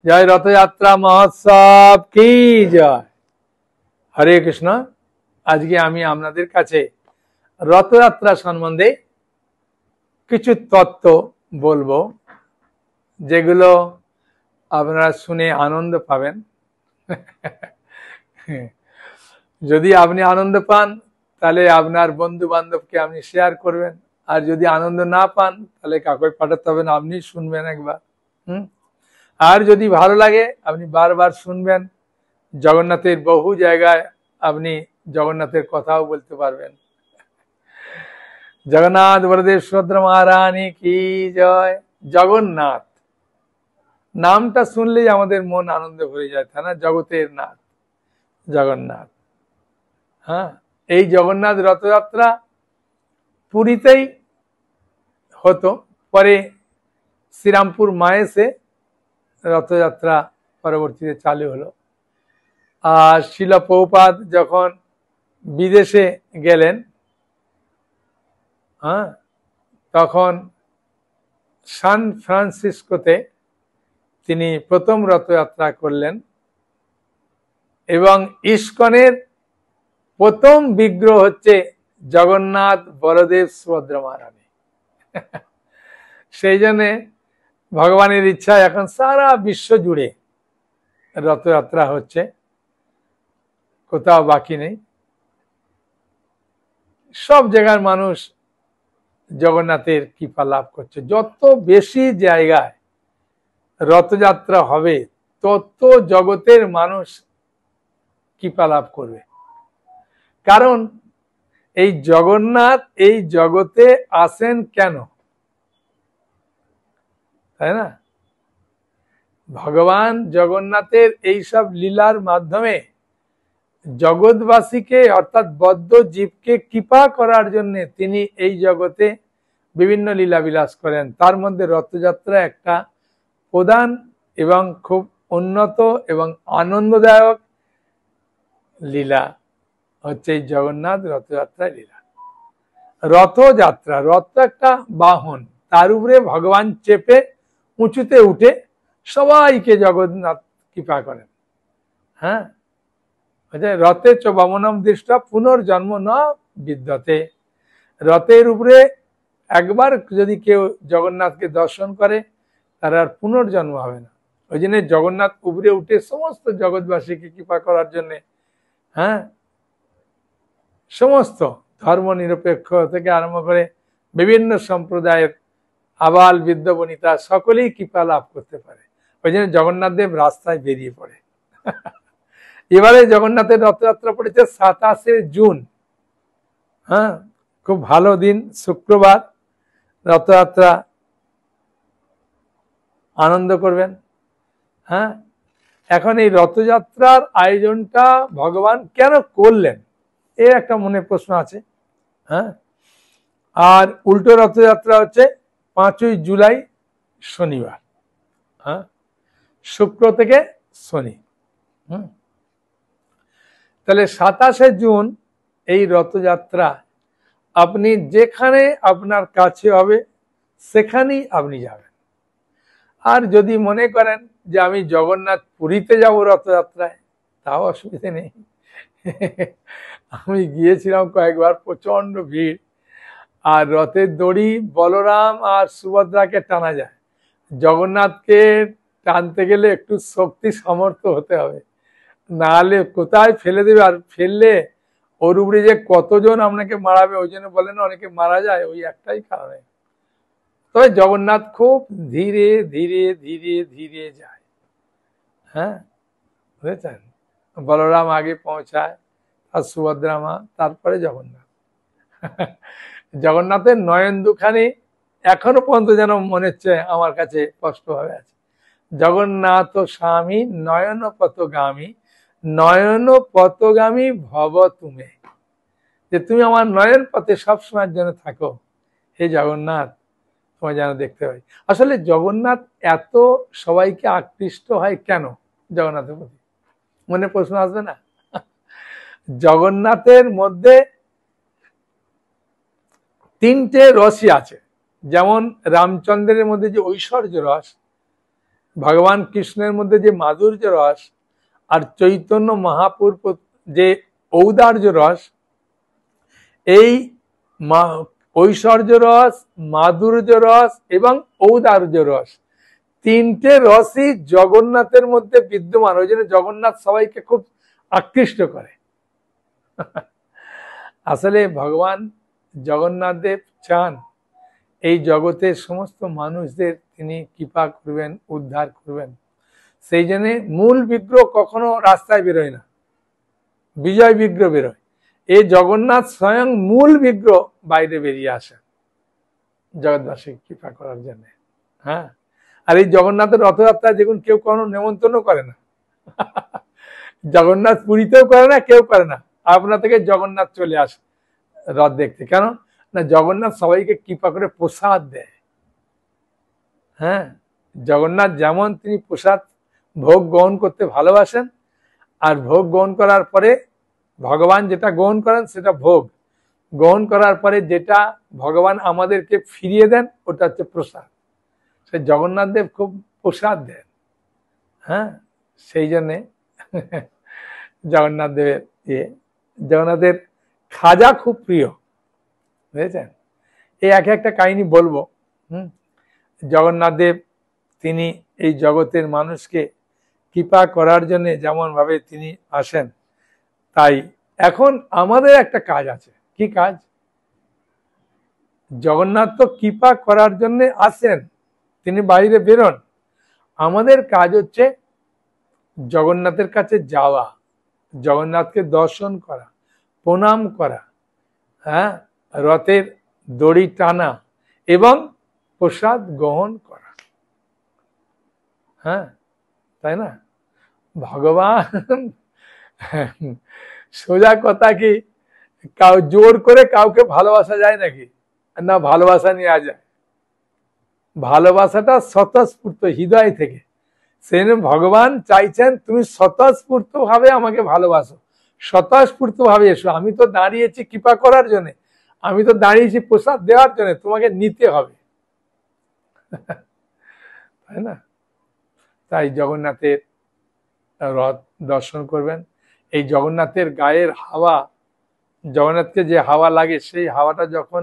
जय रथयात्रा महोत्सव की जय। हरे कृष्ण। आज के आमी आपनादेर काछे रथयात्रा सम्बन्धे किछु तत्व बोलबो जेगुलो आपनारा शुने आनंद पाबेन। यदि आपनि आनंद पान ताहले आपनार बंधु बान्धवके आपनि शेयर करबेन, और यदि आनंद ना पान ताहले काउके पाठाते हबे ना, आपनि शुनबेन एकबार। और यदि भालो लागे आपनि बार बार शुनबेन। जगन्नाथेर बहु जायगाय आपनि जगन्नाथेर कथाओ बोलते पारबेन। जगन्नाथ बलदेव सुभद्रा महारानी की जय। जगन्नाथ नामटा सुनलेई आमादेर मन आनंदे भरे जाय, ताई ना? जगतेर नाथ जगन्नाथ। हाँ, এই জগন্নাথ রথযাত্রা পুরীতেই হতো, পরে শ্রীরামপুর মায়েসে রথযাত্রা পরবর্তীতে চালু হলো। আর শিলা প্রভুপাদ যখন বিদেশে গেলেন, হ্যাঁ, তখন সান ফ্রান্সিসকোতে তিনি প্রথম রথযাত্রা করলেন এবং ইস্কনের প্রথম বিগ্রহ হচ্ছে জগন্নাথ বলদেব সুভদ্রা মহারানী। সেই জন্য ভগবানের ইচ্ছা এখন সারা বিশ্ব জুড়ে রথযাত্রা হচ্ছে, কোথাও বাকি নেই। সব জায়গার মানুষ জগন্নাথের কৃপা লাভ করছে। যত বেশি জায়গায় রথযাত্রা হবে তত জগতের মানুষ কৃপা লাভ করবে। কারণ এই জগন্নাথ এই জগতে আসেন কেন, তাই না? ভগবান জগন্নাথের এই সব লীলার মাধ্যমে জগৎবাসীকে অর্থাৎ বদ্ধ জীবকে কৃপা করার জন্য তিনি এই জগতে বিভিন্ন লীলা বিলাস করেন। তার মধ্যে রথযাত্রা একটা প্রধান এবং খুব উন্নত এবং আনন্দদায়ক লীলা হচ্ছে এই জগন্নাথ রথযাত্রা লীলা। রথযাত্রা, রথ একটা বাহন, তার উপরে ভগবান চেপে উঁচুতে উঠে সবাইকে জগন্নাথ কৃপা করেন। হ্যাঁ, রথে চ বামনম দৃষ্টা পুনর্জন্ম ন বিদ্যতে। রথের উপরে একবার যদি কেউ জগন্নাথকে দর্শন করে তার আর পুনর্জন্ম হবে না। ওই জন্য জগন্নাথ উপরে উঠে সমস্ত জগৎবাসীকে কৃপা করার জন্য, হ্যাঁ, সমস্ত ধর্ম নিরপেক্ষ থেকে আরম্ভ করে বিভিন্ন সম্প্রদায়ের আবাল বৃদ্ধ বনিতা সকলেই কৃপা লাভ করতে পারে। ওই জন্য জগন্নাথ দেব রাস্তায় বেরিয়ে পড়ে। এবারে জগন্নাথের রথযাত্রা পড়েছে 27শে জুন। হ্যাঁ, খুব ভালো দিন, শুক্রবার রথযাত্রা আনন্দ করবেন। হ্যাঁ, এখন এই রথযাত্রার আয়োজনটা ভগবান কেন করলেন এর একটা মনে প্রশ্ন আছে। হ্যাঁ, আর উল্টো রথযাত্রা হচ্ছে 5ই জুলাই শনিবার। হ্যাঁ, শুক্র থেকে শনি। তাহলে 27শে জুন এই রথযাত্রা আপনি যেখানে আপনার কাছে হবে সেখানেই আপনি যাবেন। আর যদি মনে করেন যে আমি জগন্নাথ পুরীতে যাব রথযাত্রায়, তাও অসুবিধে নেই। আমি গিয়েছিলাম কয়েকবার, প্রচন্ড ভিড়, আর রথের দড়ি বলরাম আর সুভদ্রাকে টানা যায়। জগন্নাথকে টানতে গেলে একটু শক্তি সামর্থ্য হতে হবে, নাহলে কোথায় ফেলে দেবে। আর ফেললে ওর উপরে যে কতজন আপনাকে মারাবে, ওই জন্য বলেন অনেকে মারা যায় ওই একটাই কারণে। তবে জগন্নাথ খুব ধীরে ধীরে ধীরে ধীরে যায়। হ্যাঁ, বুঝেছেন? বলরাম আগে পৌঁছায়, আর সুভদ্রা মা, তারপরে জগন্নাথ। জগন্নাথের নয়ন দুখানি এখনো পর্যন্ত যেন মনে হচ্ছে আমার কাছে স্পষ্টভাবে আছে। জগন্নাথ স্বামী নয়ন পথগামী, নয়ন পথগামী ভব তুমি। যে তুমি আমার নয়ন পথে সবসময়ের জন্য থাকো, হে জগন্নাথ, তোমায় যেন দেখতে পাই। আসলে জগন্নাথ এত সবাইকে আকৃষ্ট হয় কেন জগন্নাথের প্রতি, মনে প্রশ্ন আসবে না? জগন্নাথের মধ্যে 3টে রসই আছে। যেমন রামচন্দ্রের মধ্যে যে ঐশ্বর্য রস, ভগবান কৃষ্ণের মধ্যে যে মাধুর্য রস আর চৈতন্য মহাপুর যে ঔদার্য রস, এই ঐশ্বর্য রস, মাধুর্য রস এবং ঔদার্য রস, তিনটে রসই জগন্নাথের মধ্যে বিদ্যমান। ওই জন্য জগন্নাথ সবাইকে খুব আকৃষ্ট করে। আসলে ভগবান জগন্নাথ দেব চান এই জগতের সমস্ত মানুষদের তিনি কৃপা করবেন, উদ্ধার করবেন। সেই জন্য মূল বিগ্রহ কখনো রাস্তায় বেরোয় না, বিজয় বিগ্রহ বেরোয়। এই জগন্নাথ স্বয়ং মূল বিগ্রহ বাইরে বেরিয়ে আসেন জগৎবাসী কৃপা করার জন্য। হ্যাঁ, আর এই জগন্নাথের রথযাত্রা দেখুন কেউ কোনো নেমন্তন্ন করে না। জগন্নাথ পুরীতেও করে না, কেউ করে না। আপনার থেকে জগন্নাথ চলে আসে রথ দেখতে। কেন না, জগন্নাথ সবাইকে কৃপা করে প্রসাদ দেয়। হ্যাঁ, জগন্নাথ যেমন তিনি প্রসাদ ভোগ গ্রহণ করতে ভালোবাসেন, আর ভোগ গ্রহণ করার পরে ভগবান যেটা গ্রহণ করেন সেটা ভোগ গ্রহণ করার পরে যেটা ভগবান আমাদেরকে ফিরিয়ে দেন ওটা হচ্ছে প্রসাদ। সে জগন্নাথ দেব খুব প্রসাদ দেন। হ্যাঁ, সেই জন্যে জগন্নাথ দেবের জগন্নাথের খাজা খুব প্রিয়, বুঝেছেন। এই এক একটা কাহিনী বলবো। জগন্নাথ দেব তিনি এই জগতের মানুষকে কৃপা করার জন্য যেমন ভাবে তিনি আসেন, তাই এখন আমাদের একটা কাজ আছে। কি কাজ? জগন্নাথ তো কৃপা করার জন্য আসেন, তিনি বাইরে বেরোন। আমাদের কাজ হচ্ছে জগন্নাথের কাছে যাওয়া, জগন্নাথকে দর্শন করা, প্রণাম করা, হ্যাঁ, রথের দড়ি টানা এবং প্রসাদ গ্রহণ করা। হ্যাঁ, তাই না? ভগবান সোজা কথা কি জোর করে কাউকে ভালোবাসা যায় নাকি? না, ভালোবাসা নেওয়া যায়। ভালোবাসাটা স্বতঃস্ফূর্ত হৃদয় থেকে। সেই জন্য ভগবান চাইছেন তুমি স্বতঃস্ফূর্ত ভাবে আমাকে ভালোবাসো, স্বতঃস্ফূর্ত ভাবে এসো। আমি তো দাঁড়িয়েছি কৃপা করার জন্য, আমি তো দাঁড়িয়েছি প্রসাদ দেওয়ার জন্য, তোমাকে নিতে হবে, তাই না? তাই জগন্নাথের রথ দর্শন করবেন। এই জগন্নাথের গায়ের হাওয়া, জগন্নাথকে যে হাওয়া লাগে সেই হাওয়াটা যখন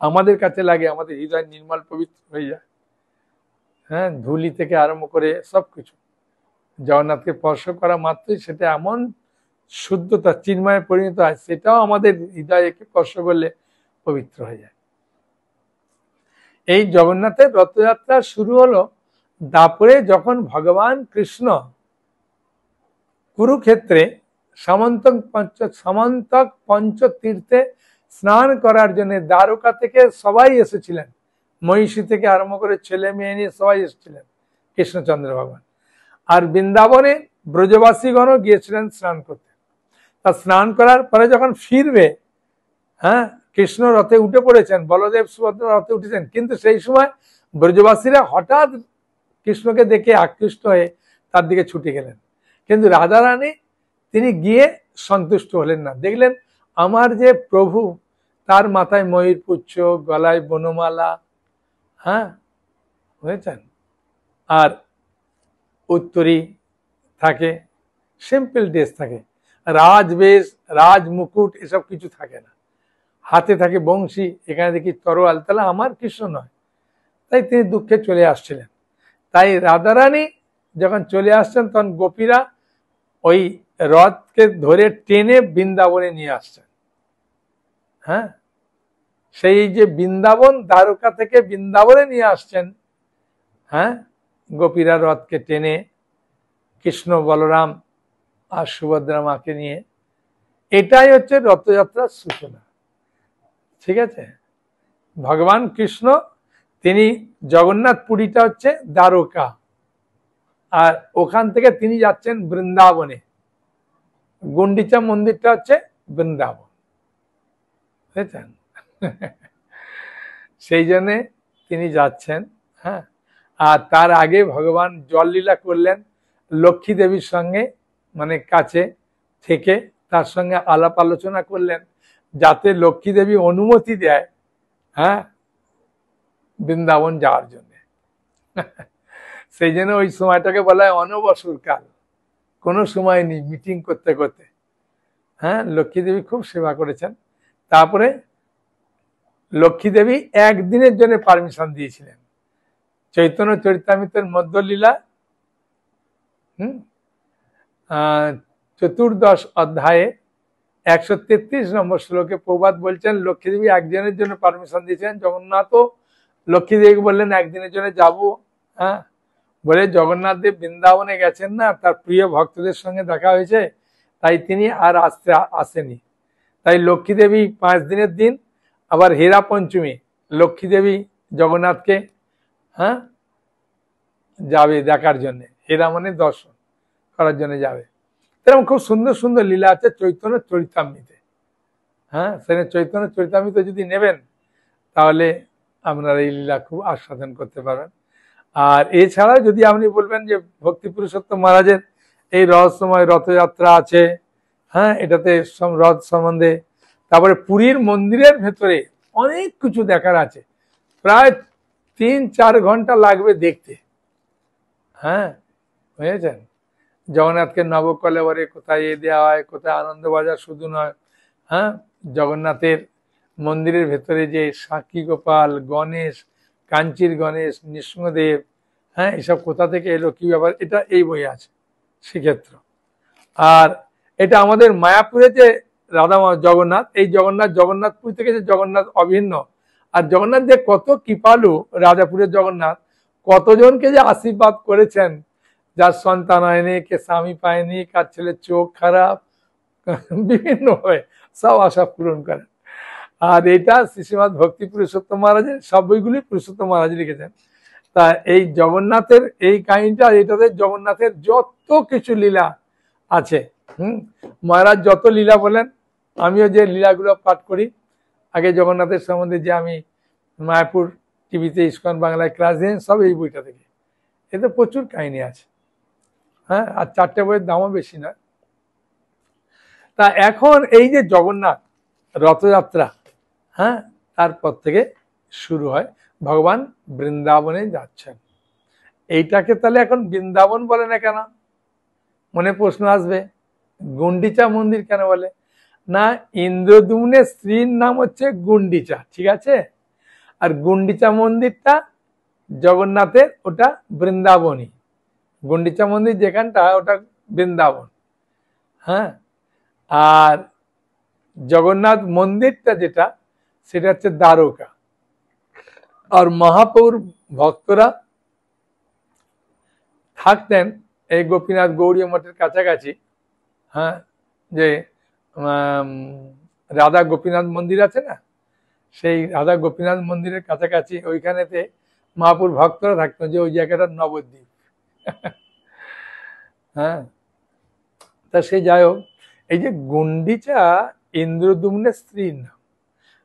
আমাদের কাছে লাগে আমাদের হৃদয় নির্মল পবিত্র হয়ে যায়। হ্যাঁ, ধুলি থেকে আরম্ভ করে সবকিছু জগন্নাথকে স্পর্শ করা মাত্রই সেটা এমন শুদ্ধতা চিন্ময়ে পরিণত হয়, সেটাও আমাদের হৃদয়কে স্পর্শ করলে পবিত্র হয়ে যায়। এই জগন্নাথের রথযাত্রা শুরু হলো দাপরে, যখন ভগবান কৃষ্ণ কুরুক্ষেত্রে সামন্তক পঞ্চতীর্থে স্নান করার জন্য দ্বারকা থেকে সবাই এসেছিলেন, মহিষী থেকে আরম্ভ করে ছেলে মেয়ে নিয়ে সবাই এসেছিলেন কৃষ্ণচন্দ্র ভগবান। আর বৃন্দাবনে ব্রজবাসীগণও গিয়েছিলেন স্নান করতে। তা স্নান করার পরে যখন ফিরবে, হ্যাঁ, কৃষ্ণ রথে উঠে পড়েছেন, বলদেব সুভদ্রা রথে উঠেছেন, কিন্তু সেই সময় ব্রজবাসীরা হঠাৎ কৃষ্ণকে দেখে আকৃষ্ট হয়ে তার দিকে ছুটে গেলেন। কিন্তু রাধারানী তিনি গিয়ে সন্তুষ্ট হলেন না। দেখলেন আমার যে প্রভু, তার মাথায় ময়ূরপুচ্ছ, গলায় বনমালা, হ্যাঁ, বুঝেছেন, আর উত্তরী থাকে, সিম্পল ড্রেস থাকে, রাজবেশ রাজ মুকুট এসব কিছু থাকে না, হাতে থাকে বংশী, এখানে দেখি তরোয়াল, তাহলে আমার কৃষ্ণ নয়। তাই তিনি দুঃখে চলে আসছিলেন। তাই রাধারানী যখন চলে আসছেন তখন গোপীরা ওই রথকে ধরে টেনে বৃন্দাবনে নিয়ে আসছেন। হ্যাঁ, সেই যে বৃন্দাবন, দ্বারকা থেকে বৃন্দাবনে নিয়ে আসছেন, হ্যাঁ, গোপীরা রথকে টেনে কৃষ্ণ বলরাম আর সুভদ্রা মাকে নিয়ে। এটাই হচ্ছে রথযাত্রার সূচনা। ঠিক আছে, ভগবান কৃষ্ণ তিনি জগন্নাথ পুরীটা হচ্ছে দ্বারকা, আর ওখান থেকে তিনি যাচ্ছেন বৃন্দাবনে, গুন্ডিচা মন্দিরটা হচ্ছে বৃন্দাবন, বুঝেছেন। সেই জন্যে তিনি যাচ্ছেন। হ্যাঁ, আর তার আগে ভগবান জললীলা করলেন লক্ষ্মী দেবীর সঙ্গে, মানে কাছে থেকে তার সঙ্গে আলাপ আলোচনা করলেন, যাতে লক্ষ্মী দেবী অনুমতি দেয়, হ্যাঁ, বৃন্দাবন যাওয়ার জন্য। সেই জন্য ওই সময়টাকে বলা হয় অনবসর কাল, কোনো সময় নেই মিটিং করতে করতে। হ্যাঁ, লক্ষ্মী দেবী খুব সেবা করেছেন। তারপরে লক্ষ্মী দেবী একদিনের জন্য পারমিশন দিয়েছিলেন। চৈতন্য চরিতামৃতের মধ্যলীলা চতুর্দশ অধ্যায়ে 133 নম্বর শ্লোকে প্রবাদ বলছেন লক্ষ্মী দেবী একদিনের জন্য পারমিশন দিয়েছেন। জগন্নাথও লক্ষ্মী দেবীকে বললেন একদিনের জন্য যাব। হ্যাঁ, বলে জগন্নাথ দেব বৃন্দাবনে গেছেন না, তার প্রিয় ভক্তদের সঙ্গে দেখা হয়েছে, তাই তিনি আর আসেনি। তাই লক্ষ্মী দেবী 5 দিনের দিন, আবার হীরা পঞ্চমী লক্ষ্মী দেবী জগন্নাথকে যাবে দেখার জন্য, হীরা মানে দর্শন করার জন্য যাবে। এরকম খুব সুন্দর সুন্দর লীলা আছে চৈতন্য চরিতামৃতে। হ্যাঁ, সেখানে চৈতন্য চরিতামৃতে যদি নেবেন তাহলে আপনারা এই লীলা খুব আস্বাদন করতে পারবেন। আর এছাড়া যদি আপনি বলবেন যে ভক্তি পুরুষোত্তম মহারাজের এই রহস্যময় রথযাত্রা আছে, হ্যাঁ, এটাতে রথ সম্বন্ধে, তারপরে পুরীর মন্দিরের ভেতরে অনেক কিছু দেখার আছে, প্রায় 3-4 ঘন্টা লাগবে দেখতে। হ্যাঁ, বুঝেছেন, জগন্নাথকে নবকলেবরে কোথায় দেওয়া হয়, কোথায় আনন্দবাজার শুধু নয়, হ্যাঁ, জগন্নাথের মন্দিরের ভেতরে যে সাক্ষী গোপাল, গণেশ, কাঞ্চির গণেশ, নৃসিংহদেব, হ্যাঁ, এসব কোথা থেকে এলো, কি ব্যাপার, এটা এই বই আছে শ্রীক্ষেত্র। আর এটা আমাদের মায়াপুরে যে রাধা জগন্নাথ, এই জগন্নাথপুর থেকে যে জগন্নাথ অভিন্ন। আর জগন্নাথ যে কত কৃপালু, রাজাপুরের জগন্নাথ কতজনকে যে আশীর্বাদ করেছেন, যার সন্তান হয়নি, কে স্বামী পায়নি, কার ছেলে চোখ খারাপ, বিভিন্ন হয়ে সব আশা পূরণ করেন। আর এটা শ্রীশ্রীমৎ ভক্তি পুরুষোত্তম মহারাজের, সব বইগুলি পুরুষোত্তম মহারাজ লিখেছেন। তা এই জগন্নাথের এই কাহিনীটা, এটাতে জগন্নাথের যত কিছু লীলা আছে, মহারাজ যত লীলা বলেন, আমিও যে লীলাগুলো পাঠ করি, আগে জগন্নাথের সম্বন্ধে যে আমি মায়াপুর টিভিতে ইস্কন বাংলায় ক্লাস দিই, সব এই বইটা থেকে। এতে প্রচুর কাহিনী আছে। হ্যাঁ, আর 4টে বইয়ের দামও বেশি না। তা এখন এই যে জগন্নাথ রথযাত্রা, হ্যাঁ, তারপর থেকে শুরু হয়, ভগবান বৃন্দাবনে যাচ্ছেন। এইটাকে তাহলে এখন বৃন্দাবন বলে না কেন? মনে প্রশ্ন আসবে, গুন্ডিচা মন্দির কেন বলে না? ইন্দ্রদ্যুম্নের স্ত্রীর নাম হচ্ছে গুন্ডিচা, ঠিক আছে? আর গুন্ডিচা মন্দিরটা জগন্নাথের, ওটা বৃন্দাবনই। গুন্ডিচা মন্দির যেখানটা, ওটা বৃন্দাবন। হ্যাঁ, আর জগন্নাথ মন্দিরটা যেটা, সেটা হচ্ছে দ্বারকা। আর মহাপ্রভুর ভক্তরা থাকতেন এই গোপীনাথ গৌরী মঠের কাছাকাছি। হ্যাঁ, যে রাধা গোপীনাথ মন্দির আছে না, সেই রাধা গোপীনাথ মন্দিরের কাছাকাছি ওইখানেতে মহাপুর ভক্তরা থাকতো, যে ওই জায়গাটা নবদ্বীপ। হ্যাঁ, তা সে যাই হোক, এই যে গুন্ডিচা ইন্দ্রদ্যুম্নের স্ত্রীর নাম।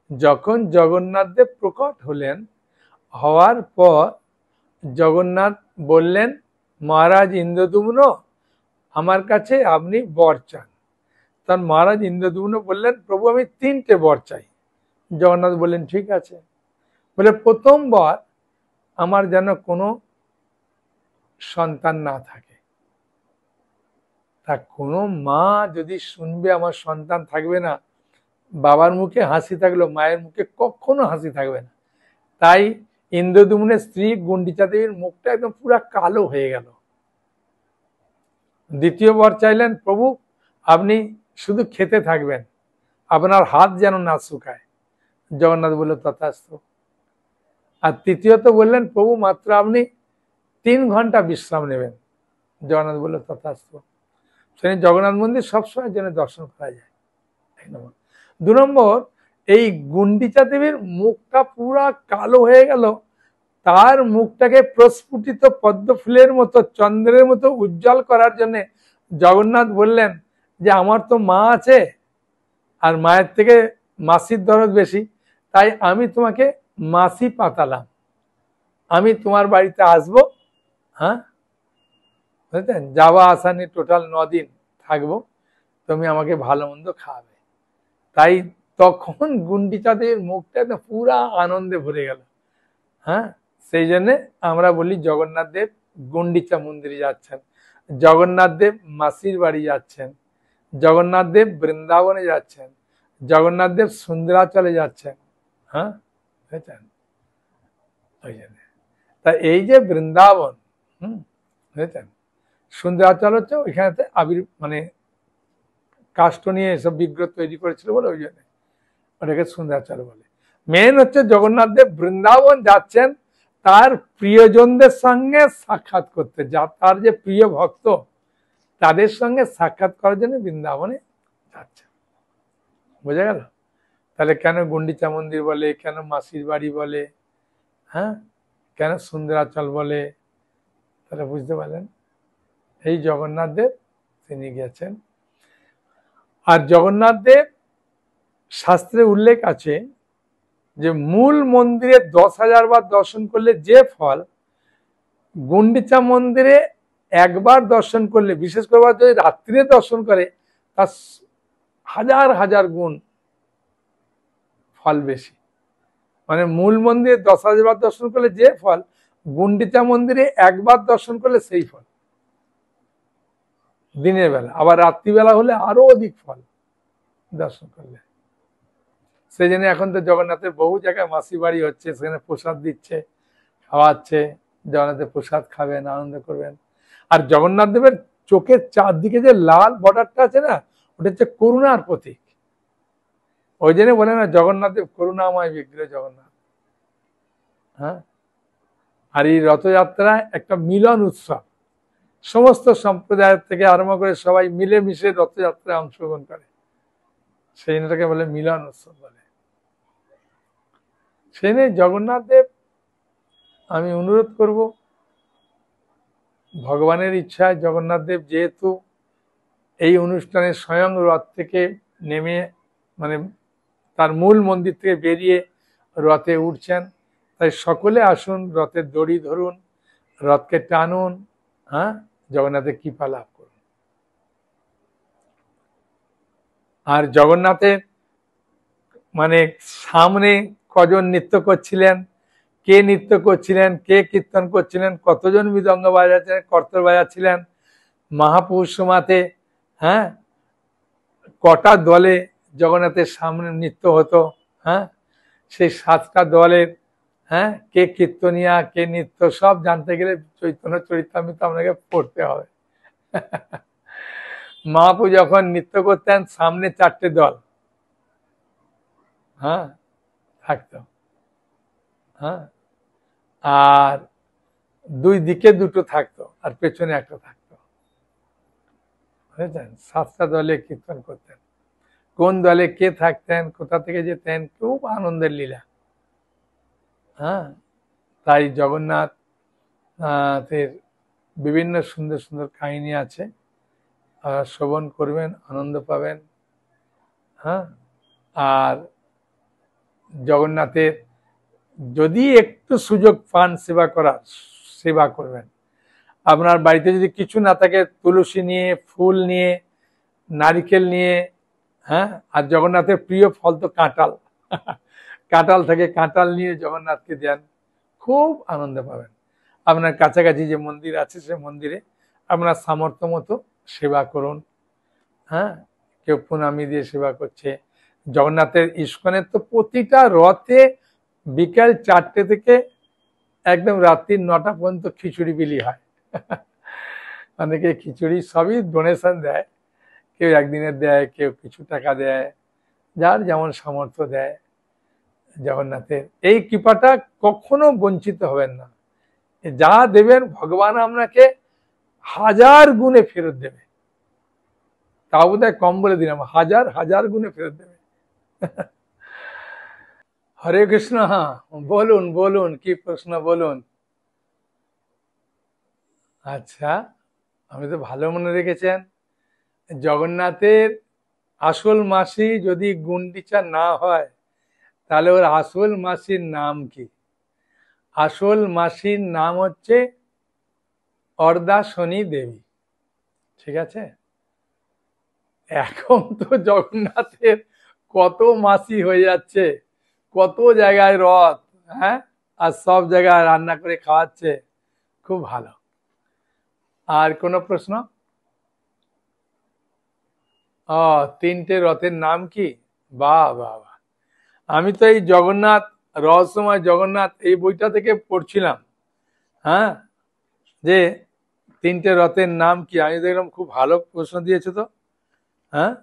যখন জগন্নাথ দেব প্রকট হলেন, হওয়ার পর জগন্নাথ বললেন, মহারাজ ইন্দ্রদ্যুম্ন, আমার কাছে আপনি বর চান। তখন মহারাজ ইন্দ্রদ্যুম্ন বললেন, প্রভু আমি 3টে বর চাই। জগন্নাথ বললেন, ঠিক আছে। বলে, প্রথম বর, আমার যেন কোনো সন্তান না থাকে। তা কোনো মা যদি শুনবে আমার সন্তান থাকবে না, বাবার মুখে হাসি থাকলো, মায়ের মুখে কখনো হাসি থাকবে না। তাই ইন্দ্রদ্যুম্নের স্ত্রী গুন্ডিচা দেবীর মুখটা একদম পুরা কালো হয়ে গেল। দ্বিতীয় বর চাইলেন, প্রভু আপনি শুধু খেতে থাকবেন, আপনার হাত যেন না শুকায়। জগন্নাথ বলল, তথাস্তু। আর তৃতীয়ত বললেন, প্রভু মাত্র আপনি 3 ঘন্টা বিশ্রাম নেবেন। জগন্নাথ বলল, তথাস্তু। সেই জগন্নাথ মন্দির সবসময় যেন দর্শন করা যায়। 2 নম্বর, এই গুন্ডিচা দেবীর মুখটা পুরা কালো হয়ে গেল। তার মুখটাকে প্রস্ফুটিত পদ্ম ফুলের মতো, চন্দ্রের মতো উজ্জ্বল করার জন্য জগন্নাথ বললেন যে, আমার তো মা আছে, আর মায়ের থেকে মাসির দরদ বেশি, তাই আমি তোমাকে মাসি পাতালাম, আমি তোমার বাড়িতে আসবো। হ্যাঁ, বুঝলেন, যাওয়া আসা নিয়ে টোটাল 9 দিন থাকবো, তুমি আমাকে ভালো মন্দ খাওয়াবে। তাই তখন গুন্ডিচা দেবীর মুখটা পুরা আনন্দে ভরে গেল। হ্যাঁ, সেই জন্যে আমরা বলি জগন্নাথ দেব গুন্ডিচা মন্দিরে যাচ্ছেন, জগন্নাথ দেব মাসির বাড়ি যাচ্ছেন, জগন্নাথ দেব বৃন্দাবনে যাচ্ছেন, জগন্নাথ দেব সুন্দরাচলে যাচ্ছেন। হ্যাঁ, বুঝেছেন? ওই জন্য তা এই যে বৃন্দাবন, বুঝেছেন, সুন্দরাচল হচ্ছে ওইখানে আবির মানে কাষ্ঠ নিয়ে এসব বিগ্রহ তৈরি করেছিল বলে ওই জন্য ওটাকে সুন্দরাচল বলে। মেন হচ্ছে জগন্নাথ দেব বৃন্দাবন যাচ্ছেন তার প্রিয়জনদের সঙ্গে সাক্ষাৎ করতে, যা তার যে প্রিয় ভক্ত তাদের সঙ্গে সাক্ষাৎ করার জন্য বৃন্দাবনে যাচ্ছেন। বোঝা গেল? তাহলে কেন গুন্ডিচা মন্দির বলে, কেন মাসির বাড়ি বলে, হ্যাঁ, কেন সুন্দরাচল বলে, তাহলে বুঝতে পারলেন? এই জগন্নাথ দেব তিনি গেছেন। আর জগন্নাথ দেব শাস্ত্রে উল্লেখ আছে যে মূল মন্দিরে 10,000 বার দর্শন করলে যে ফল, গুন্ডিচা মন্দিরে একবার দর্শন করলে, বিশেষ করে যদি রাত্রিরে দর্শন করে, তার 1000 গুণ ফল বেশি। মানে মূল মন্দিরে 10,000 বার দর্শন করলে যে ফল, গুন্ডিচা মন্দিরে একবার দর্শন করলে সেই ফল দিনের বেলা, আবার রাত্রিবেলা হলে আরো অধিক ফল দর্শন করলে। সেই জন্য এখন তো জগন্নাথের বহু জায়গায় মাসি বাড়ি হচ্ছে, সেখানে প্রসাদ দিচ্ছে, খাওয়াচ্ছে, জগন্নাথের প্রসাদ খাবেন, আনন্দ করবেন। আর জগন্নাথ দেবের চোখের চারদিকে যে লাল বর্ডারটা আছে না, ওটা হচ্ছে করুণার প্রতীক। ওই জন্য বলে না জগন্নাথ দেব করুণাময় বিগ্রহ জগন্নাথ। হ্যাঁ, আর এই রথযাত্রা একটা মিলন উৎসব, সমস্ত সম্প্রদায়ের থেকে আরম্ভ করে সবাই মিলেমিশে রথযাত্রায় অংশগ্রহণ করে, সেই জন্যটাকে বলে মিলন উৎসব বলে। সেই নিয়ে জগন্নাথ দেব, আমি অনুরোধ করব, ভগবানের ইচ্ছায় জগন্নাথ দেব যেহেতু এই অনুষ্ঠানে স্বয়ং রথ থেকে নেমে, মানে তার মূল মন্দির থেকে বেরিয়ে রথে উঠছেন, তাই সকলে আসুন, রথের দড়ি ধরুন, রথকে টানুন, হ্যাঁ, জগন্নাথের কৃপা লাভ করুন। আর জগন্নাথের মানে সামনে কজন নৃত্য করছিলেন, কে নৃত্য করছিলেন, কে কীর্তন করছিলেন, কতজন মৃদঙ্গ বাজাচ্ছিলেন, কর্তর বাজাচ্ছিলেন, মহাপুরুষ সমাতে, হ্যাঁ, কটা দলে জগন্নাথের সামনে নৃত্য হতো, হ্যাঁ, সেই 7টা দলের, হ্যাঁ, কে কীর্তনিয়া, কে নৃত্য, সব জানতে গেলে চৈতন্য চরিতামৃত আপনাকে পড়তে হবে। মহাপ্রভু যখন নৃত্য করতেন, সামনে 4টে দল, হ্যাঁ, থাকতো, হ্যাঁ, আর 2 দিকে 2টো থাকতো, আর পেছনে একটা থাকতো, বুঝেছেন? 7টা দলে কীর্তন করতেন। কোন দলে কে থাকতেন, কোথা থেকে যেতেন, খুব আনন্দের লীলা। হ্যাঁ, তাই জগন্নাথ বিভিন্ন সুন্দর সুন্দর কাহিনী আছে, শ্রবণ করবেন, আনন্দ পাবেন। হ্যাঁ, আর জগন্নাথের যদি একটু সুযোগ পান সেবা করার, সেবা করবেন। আপনার বাড়িতে যদি কিছু না থাকে, তুলসী নিয়ে, ফুল নিয়ে, নারিকেল নিয়ে, হ্যাঁ, আর জগন্নাথের প্রিয় ফল তো কাঁঠাল, কাঁঠাল থেকে কাঁঠাল নিয়ে জগন্নাথকে দেন, খুব আনন্দ পাবেন। আপনার কাছাকাছি যে মন্দির আছে সে মন্দিরে আপনার সামর্থ্য মতো সেবা করুন। হ্যাঁ, কেউ প্রণামী দিয়ে সেবা করছে। জগন্নাথের ইস্কনের তো প্রতিটা রথে বিকাল 4টে থেকে একদম রাত্রি 9টা পর্যন্ত খিচুড়ি বিলি হয়। অনেকে খিচুড়ি সবই ডোনেশন দেয়, কেউ একদিনের দেয়, কেউ কিছু টাকা দেয়, যার যেমন সামর্থ্য দেয়। জগন্নাথের এই কৃপাটা কখনো বঞ্চিত হবেন না, যা দেবেন ভগবান আপনাকে 1000 গুণে ফেরত দেবে। তাও বোধহয় কম বলে দিলাম, 1000 গুণে ফেরত দেবে। হরে কৃষ্ণ। হ্যাঁ, বলুন বলুন, কি প্রশ্ন বলুন। আচ্ছা, আমি তো ভালো মনে রেখেছেন। জগন্নাথের আসল মাসি যদি গুন্ডিচা না হয়, তাহলে ওর আসল মাসির নাম কি? আসল মাসির নাম হচ্ছে অর্দাশনী দেবী। ঠিক আছে? এখন তো জগন্নাথের কত মাসি হয়ে যাচ্ছে, কত জায়গায় রথ, হ্যাঁ, আর সব জায়গায় রান্না করে খাওয়াচ্ছে, খুব ভালো। আর কোনো প্রশ্ন? তিনটে রথের নাম কি? বাহ বাহ বাহ! আমি তো এই জগন্নাথ রহস্যময় জগন্নাথ এই বইটা থেকে পড়ছিলাম, হ্যাঁ, যে তিনটে রথের নাম কি। আমি দেখলাম খুব ভালো প্রশ্ন দিয়েছে তো। হ্যাঁ,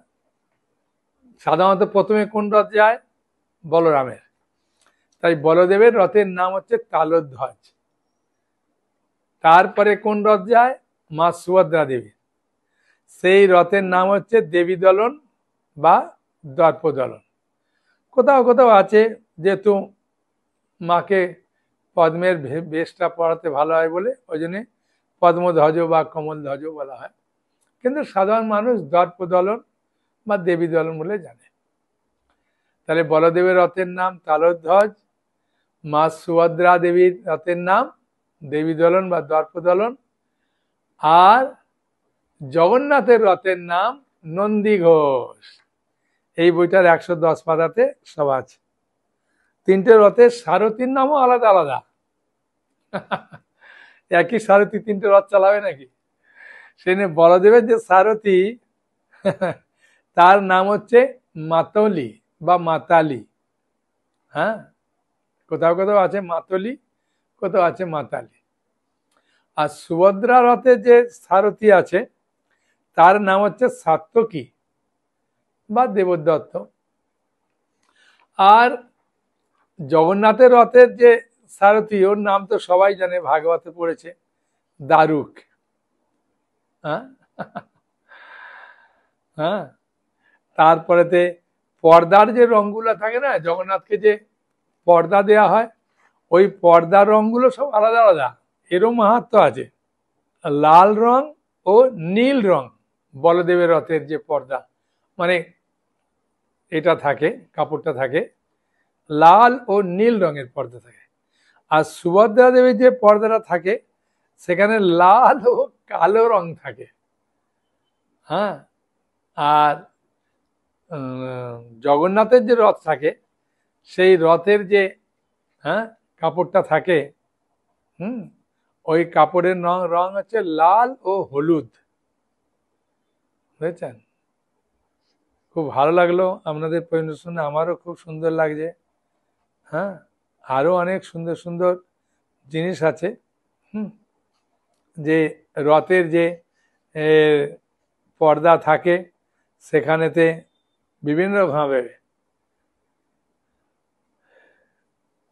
সাধারণত প্রথমে কোন রথ যায়? বলরামের। তাই বলদেবের রথের নাম হচ্ছে তালধ্বজ। তারপরে কোন রথ যায়? মা সুভদ্রা দেবী। সেই রথের নাম হচ্ছে দেবী দলন বা দর্পদলন। কোথাও কোথাও আছে যেহেতু মাকে পদ্মের বেশটা পড়াতে ভালো হয় বলে ওই জন্য পদ্মধ্বজ বা কমলধ্বজ বলা হয়, কিন্তু সাধারণ মানুষ দর্পদলন বা দেবী দলন বলে জানে। তাহলে বলদেবের রথের নাম তালধ্বজ, মা সুভদ্রা দেবীর রথের নাম দেবী দলন বা দর্পদলন, আর জগন্নাথের রথের নাম নন্দী ঘোষ। এই বইটার 110 পাতাতে সব আছে। তিনটে রথের সারথীর নামও আলাদা আলাদা। একই সারথি তিনটে রথ চালাবে নাকি? সেখানে বলদেবের যে সারথি তার নাম হচ্ছে মাতলি বা মাতালি। হ্যাঁ, কোথাও কোথাও আছে মাতলি, কোথাও আছে মাতালি। আর সুভদ্রা রথের যে সারথি আছে তার নাম হচ্ছে সাত্যকী বা দেবদত্ত। আর জগন্নাথের রথের যে সারথি ওর নাম তো সবাই জানে, ভাগবতে পড়েছে, দারুক। হ্যাঁ হ্যাঁ, তারপরেতে পর্দার যে রংগুলো থাকে না, জগন্নাথকে যে পর্দা দেয়া হয়, ওই পর্দার রংগুলো সব আলাদা আলাদা, এরও মাহাত্ম্য আছে। লাল রং ও নীল রং বলদেবের রথের যে পর্দা, মানে এটা থাকে, কাপড়টা থাকে লাল ও নীল রঙের পর্দা থাকে। আর সুভদ্রা দেবীর যে পর্দাটা থাকে সেখানে লাল ও কালো রং থাকে। হ্যাঁ, আর জগন্নাথের যে রথ থাকে সেই রথের যে কাপড়টা থাকে, ওই কাপড়ের রং হচ্ছে লাল ও হলুদ। বুঝেছেন? খুব ভালো লাগলো আপনাদের প্রশ্ন শুনে, আমারও খুব সুন্দর লাগছে। হ্যাঁ, আরো অনেক সুন্দর সুন্দর জিনিস আছে। যে রথের যে পর্দা থাকে সেখানেতে বিভিন্নভাবে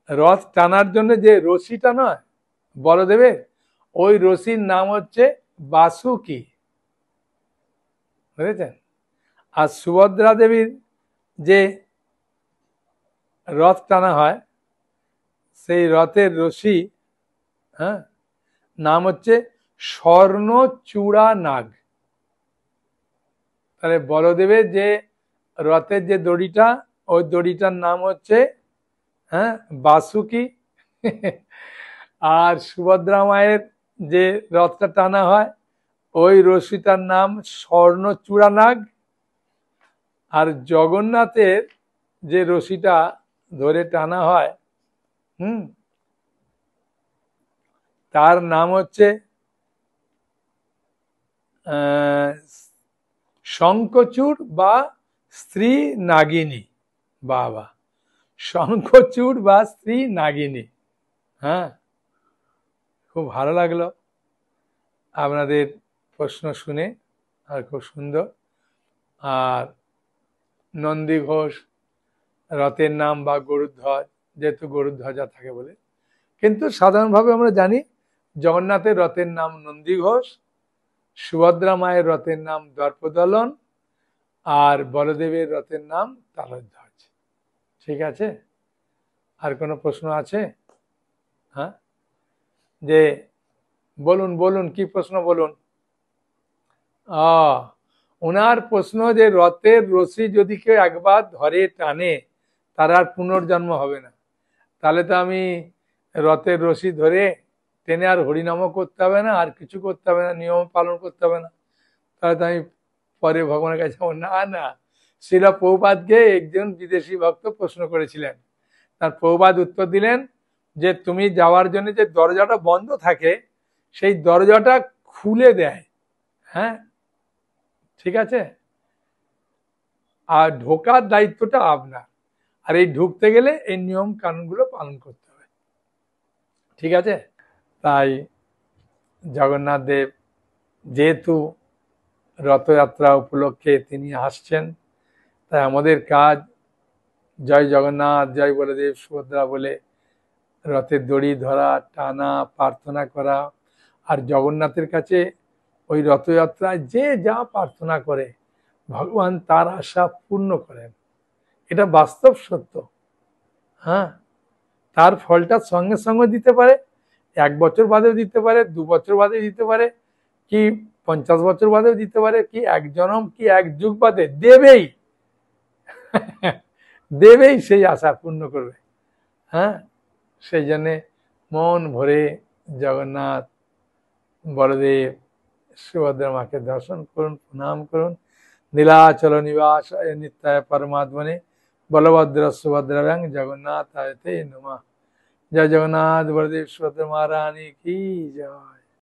রথ টানার জন্য যে রশিটা নয় বলদেবের, ওই রশির নাম হচ্ছে বাসুকি। বুঝেছেন? আর সুভদ্রা দেবীর যে রথ টানা হয় সেই রথের রশি নাম হচ্ছে স্বর্ণচূড়া নাগ। তাহলে বলদেবের যে রথের যে দড়িটা, ওই দড়িটার নাম হচ্ছে বাসুকি। আর সুভদ্রা মায়ের যে রথটা টানা হয় ওই রশিটার নাম স্বর্ণচূড়া নাগ। আর জগন্নাথের যে রশিটা ধরে টানা হয় তার নাম হচ্ছে শঙ্খচূড় বা স্ত্রী নাগিনী। বাবা, শঙ্খচূড় বা স্ত্রী নাগিনী। হ্যাঁ, খুব ভালো লাগলো আপনাদের প্রশ্ন শুনে, আর খুব সুন্দর। আর নন্দী ঘোষ রথের নাম বা গরুধ্বজ, যেহেতু গরুধ্বজা থাকে বলে, কিন্তু সাধারণভাবে আমরা জানি জগন্নাথের রথের নাম নন্দী ঘোষ, সুভদ্রা মায়ের রথের নাম দর্পদলন, আর বলদেবের রথের নাম তালধ্বজ। ঠিক আছে? আর কোনো প্রশ্ন আছে? হ্যাঁ, যে বলুন বলুন, কি প্রশ্ন বলুন। ওনার প্রশ্ন যে রথের রশি যদি কেউ একবার ধরে টানে তার আর পুনর্জন্ম হবে না। তাহলে তো আমি রথের রশি ধরে টেনে আর হরিনামও করতে হবে না, আর কিছু করতে হবে না, নিয়ম পালন করতে হবে না। তাহলে তো আমি পরে ভগবানের কাছে যাবো না। না, শ্রীলা প্রভুপাদকে একজন বিদেশি ভক্ত প্রশ্ন করেছিলেন, তার প্রভুপাদ উত্তর দিলেন যে তুমি যাওয়ার জন্য যে দরজাটা বন্ধ থাকে সেই দরজাটা খুলে দেয়। হ্যাঁ, ঠিক আছে। আর ঢোকার দায়িত্বটা আপনার। আর এই ঢুকতে গেলে এই নিয়ম কানুনগুলো পালন করতে হবে, ঠিক আছে। তাই জগন্নাথ দেব যেহেতু রথযাত্রা উপলক্ষে তিনি আসছেন, তাই আমাদের কাজ জয় জগন্নাথ, জয় বলদেব সুভদ্রা বলে রথের দড়ি ধরা, টানা, প্রার্থনা করা। আর জগন্নাথের কাছে ওই রথযাত্রায় যে যা প্রার্থনা করে ভগবান তার আশা পূর্ণ করেন, এটা বাস্তব সত্য। হ্যাঁ, তার ফলটা সঙ্গে সঙ্গে দিতে পারে, 1 বছর বাদেও দিতে পারে, 2 বছর বাদে দিতে পারে, কি 50 বছর বাদেও দিতে পারে, কি 1 জনম, কি 1 যুগ বাদে দেবেই। দেবেই, সেই আশা পূর্ণ করবে। হ্যাঁ, সেই জন্যে মন ভরে জগন্নাথ বলদেব সুভদ্রা মাকে দর্শন করুন, প্রণাম করুন। নীলাচল নিবাস নিত্যায় পরমাত্মনে বলভদ্র সুভদ্রাভ্যাং জগন্নাথায় তে নমঃ। জয় জগন্নাথ বলদেব সুভদ্রা মহারানী কি জয়।